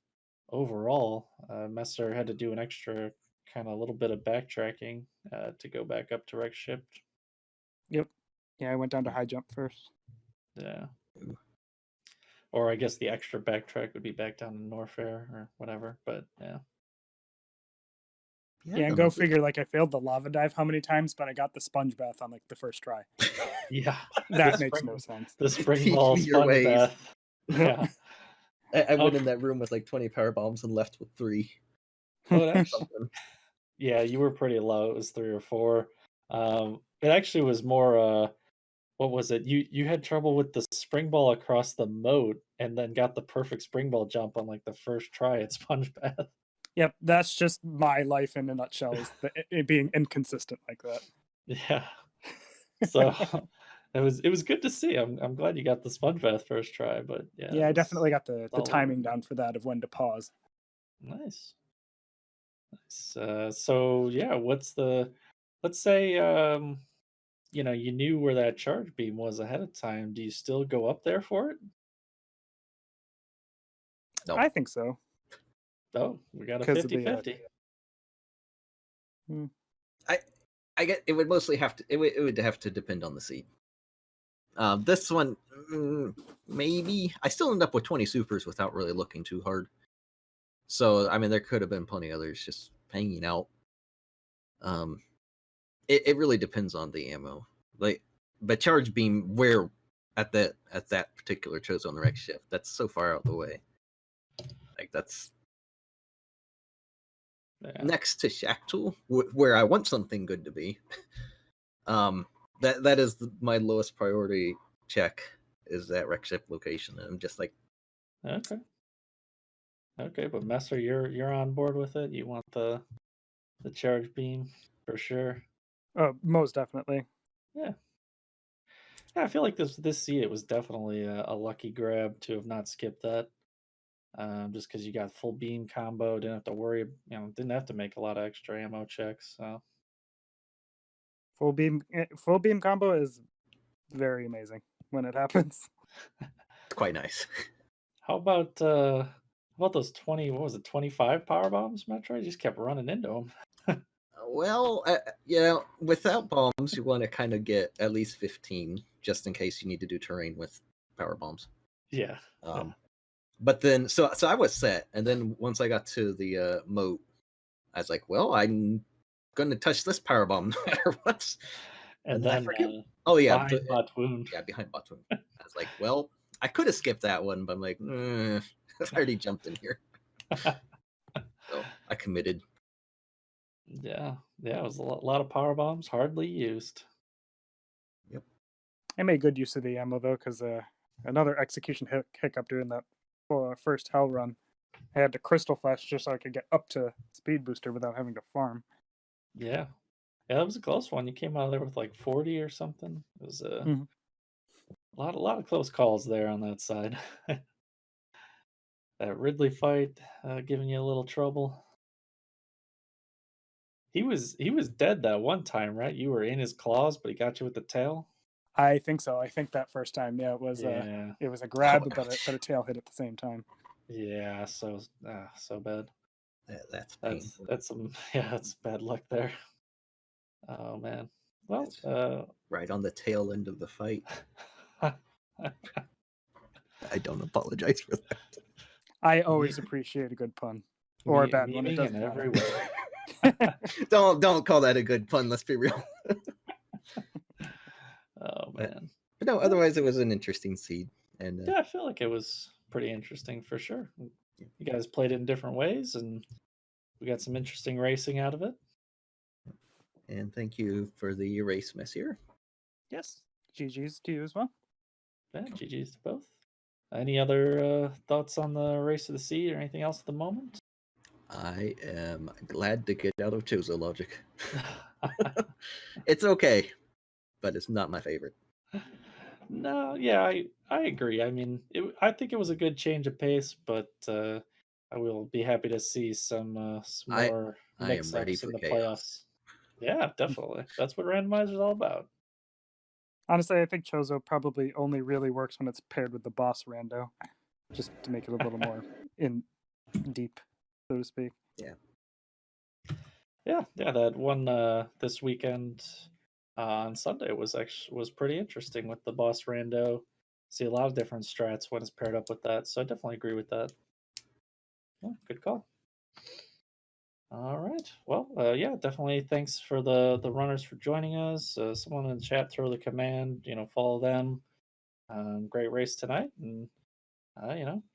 overall. Mesyr had to do an extra kind of a little bit of backtracking to go back up to wreck shipped. Yep. Yeah, I went down to high jump first. Yeah. Or I guess the extra backtrack would be back down to Norfair or whatever, but yeah. Yeah, and go figure, like I failed the lava dive how many times, but I got the sponge bath on like the first try. Yeah. That makes no sense. The spring ball sponge bath. Yeah. I went in that room with like 20 power bombs and left with 3. Oh, actually, yeah, you were pretty low. It was 3 or 4. It actually was more what was it? You had trouble with the spring ball across the moat and then got the perfect spring ball jump on like the first try at sponge bath. Yep, that's just my life in a nutshell, is it being inconsistent like that. Yeah. So it was good to see. I'm glad you got the sponge bath first try, but yeah. Yeah, I definitely got the timing down for that of when to pause. Nice. So yeah, let's say you knew where that charge beam was ahead of time. Do you still go up there for it? No. I think so. Oh, we got a 50-50. I get it would mostly have to it would have to depend on the seed. This one maybe I still end up with 20 supers without really looking too hard. So I mean there could have been plenty others just hanging out. It really depends on the ammo. But charge beam where at that particular chose on the wreck shift, that's so far out the way. Like that's next to Shacktool, where I want something good to be. That is my lowest priority check, is that wreck ship location, and I'm just like, okay, but Mesyr, you're on board with it. You want the charge beam for sure. Most definitely. Yeah. Yeah, I feel like this seed it was definitely a lucky grab to have not skipped that. Just because you got full beam combo, didn't have to worry, didn't have to make a lot of extra ammo checks. So Full beam combo is very amazing when it happens. It's quite nice. how about those 20? What was it? 25 power bombs, Metroid? You just kept running into them. Well, without bombs, you want to kind of get at least 15, just in case you need to do terrain with power bombs. Yeah. But then, so I was set, and then once I got to the moat, I was like, well, I'm going to touch this power bomb no matter what. And then I then forget. Oh yeah, behind Batwoon. yeah, behind Batwoon. I was like, well, I could have skipped that one, but I'm like, I already jumped in here, so I committed. Yeah, it was a lot of power bombs, hardly used. Yep. I made good use of the ammo though, because another execution hiccup during that first hell run, I had to crystal flash just so I could get up to speed booster without having to farm. Yeah, that was a close one. You came out of there with like 40 or something. It was a lot of close calls there on that side. That Ridley fight giving you a little trouble. He was dead that one time, right? You were in his claws, but he got you with the tail. I think so. I think that first time, yeah, it was a grab, but a tail hit at the same time. Yeah, so bad. That's painful. That's some that's bad luck there. Oh man. Well, right on the tail end of the fight. I don't apologize for that. I always appreciate a good pun or a bad one. It doesn't in every matter. way. Don't call that a good pun. Let's be real. Oh man. But no, otherwise it was an interesting seed, and yeah, I feel like it was pretty interesting for sure. You guys played it in different ways, and we got some interesting racing out of it. And thank you for the race, Mesyr. Yes, GG's to you as well. Yeah, GG's to both. Any other thoughts on the race of the sea or anything else at the moment? I am glad to get out of Chozo Logic. It's okay, but it's not my favorite. No, yeah, I agree. I mean, I think it was a good change of pace, but I will be happy to see some more mix-ups in the playoffs. Yeah, definitely. That's what Randomizer's all about. Honestly, I think Chozo probably only really works when it's paired with the boss Rando, just to make it a little more in deep, so to speak. Yeah. That one this weekend on Sunday was pretty interesting with the boss Rando. See a lot of different strats when it's paired up with that, so I definitely agree with that. Yeah, good call. All right. Well, yeah, definitely. Thanks for the runners for joining us. Someone in the chat throw the command. Follow them. Great race tonight, and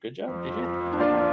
good job, GG.